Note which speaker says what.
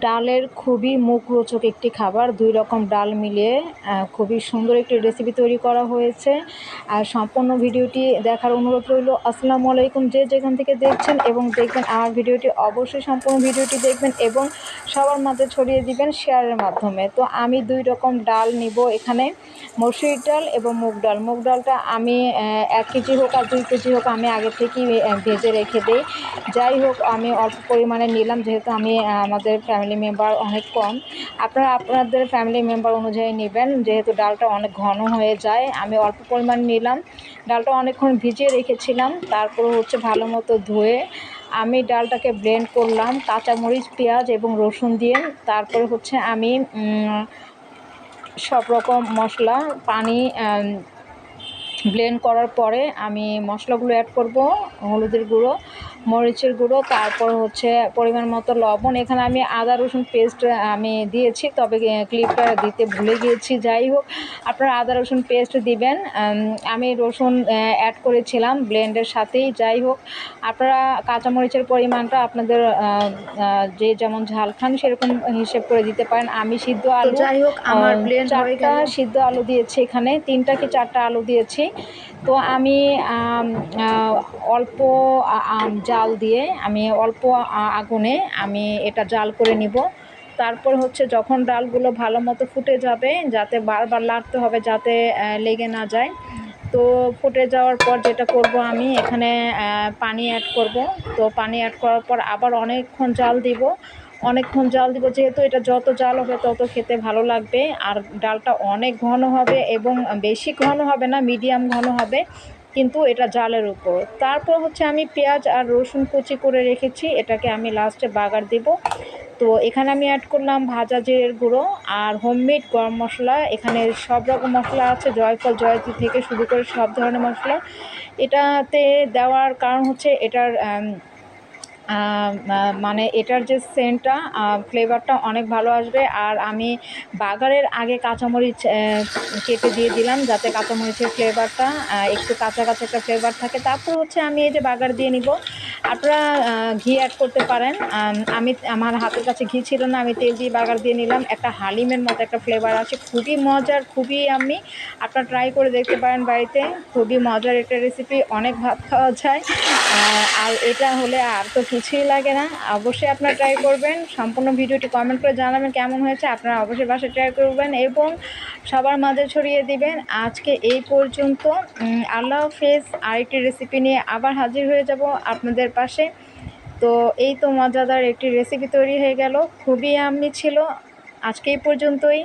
Speaker 1: ডালের খুবই মুখরোচক একটি খাবার। ২ রকম ডাল মিলিয়ে খুবই সুন্দর একটি রেসিপি তৈরি করা হয়েছে। আর সম্পূর্ণ ভিডিওটি দেখার অনুরোধ রইল। আসসালামু আলাইকুম, যে যেখান থেকে দেখছেন এবং দেখবেন আমার ভিডিওটি অবশ্যই সম্পূর্ণ ভিডিওটি দেখবেন এবং সবার মাঝে ছড়িয়ে দিবেন শেয়ারের মাধ্যমে। তো আমি ২ রকম ডাল নিব এখানে, মসুরির ডাল এবং মুগ ডাল। মুগ ডালটা আমি ১ কেজি হোক আর ২ কেজি হোক আমি আগে থেকেই ভেজে রেখে দেই। যাই হোক, আমি অল্প পরিমাণে নিলাম, যেহেতু আমি আমাদের ফ্যামিলি মেম্বার অনেক কম। আপনারা আপনাদের ফ্যামিলি মেম্বার অনুযায়ী নেবেন, যেহেতু ডালটা অনেক ঘন হয়ে যায়। আমি অল্প পরিমাণ নিলাম। ডালটা অনেকক্ষণ ভিজিয়ে রেখেছিলাম, তারপর হচ্ছে ভালো মতো ধুয়ে আমি ডালটাকে ব্লেন্ড করলাম কাঁচামরিচ, পেঁয়াজ এবং রসুন দিয়ে। তারপরে হচ্ছে আমি সব রকম মশলা পানি ব্লেন্ড করার পরে আমি মশলাগুলো অ্যাড করব। হলুদের গুঁড়ো, মরিচের গুঁড়ো, তারপর হচ্ছে পরিমাণ মতো লবণ। এখানে আমি আদা রসুন পেস্ট আমি দিয়েছি, তবে ক্লিপটা দিতে ভুলে গিয়েছি। যাই হোক, আপনারা আদা রসুন পেস্ট দিবেন। আমি রসুন অ্যাড করেছিলাম ব্লেন্ডের সাথেই। যাই হোক, আপনারা কাঁচামরিচের পরিমাণটা আপনাদের যে যেমন ঝাল খান সেরকম হিসেব করে দিতে পারেন। আমি সিদ্ধ
Speaker 2: তো
Speaker 1: আলু
Speaker 2: যাই হোক, আমার ব্লেন্ড হয়ে
Speaker 1: ৪টা
Speaker 2: গেল।
Speaker 1: সিদ্ধ আলু দিয়েছি এখানে, ৩টা কি ৪টা আলু দিয়েছি। তো আমি অল্প জাল দিয়ে আমি অল্প আগুনে আমি এটা জাল করে নিব। তারপর হচ্ছে যখন ডালগুলো ভালো মতো ফুটে যাবে, যাতে বারবার নাড়তে হবে যাতে লেগে না যায়। তো ফুটে যাওয়ার পর যেটা করব, আমি এখানে পানি অ্যাড করব। তো পানি অ্যাড করার পর আবার অনেকক্ষণ জাল দিব। যেহেতু এটা যত জাল হবে তত খেতে ভালো লাগবে। আর ডালটা অনেক ঘন হবে এবং বেশি ঘন হবে না, মিডিয়াম ঘন হবে, কিন্তু এটা জালের উপর। তারপর হচ্ছে আমি পেঁয়াজ আর রসুন কুচি করে রেখেছি, এটাকে আমি লাস্টে বাগার দিব। তো এখানে আমি অ্যাড করলাম ভাজা জিরের গুঁড়ো আর হোমমেড গরম মশলা। এখানে সব রকম মশলা আছে, জয়ফল জয়ত্রী থেকে শুরু করে সব ধরনের মশলা। এটাতে দেওয়ার কারণ হচ্ছে এটার মানে এটার যে সেন্টটা, ফ্লেভারটা অনেক ভালো আসবে। আর আমি বাগারের আগে কাঁচামরিচ কেটে দিয়ে দিলাম, যাতে কাঁচামরিচের ফ্লেভারটা একটু কাঁচা কাঁচা একটা ফ্লেভার থাকে। তারপর হচ্ছে আমি এই যে বাগার দিয়ে নিব। আপনারা ঘি অ্যাড করতে পারেন। আমার হাতের কাছে ঘি ছিল না, আমি তেল দিয়ে বাগার দিয়ে নিলাম। একটা হালিমের মতো একটা ফ্লেভার আসে, খুবই মজার, খুবই আমি আপনারা ট্রাই করে দেখতে পারেন বাড়িতে। খুবই মজার একটা রেসিপি, অনেক ভাত খাওয়া যায়। আর এটা হলে আর তো কিছুই লাগে না। অবশ্যই আপনারা ট্রাই করবেন। সম্পূর্ণ ভিডিওটি কমেন্ট করে জানাবেন কেমন হয়েছে। আপনারা অবশ্যই বাসায় ট্রাই করবেন এবং সবার মাঝে ছড়িয়ে দিবেন। আজকে এই পর্যন্ত। আল্লাহ হাফেজ। আরেকটি রেসিপি নিয়ে আবার হাজির হয়ে যাব আপনাদের পাশে। তো এই তো মজাদার একটি রেসিপি তৈরি হয়ে গেল, খুবই ইয়াম্মি ছিল। আজকে এই পর্যন্তই।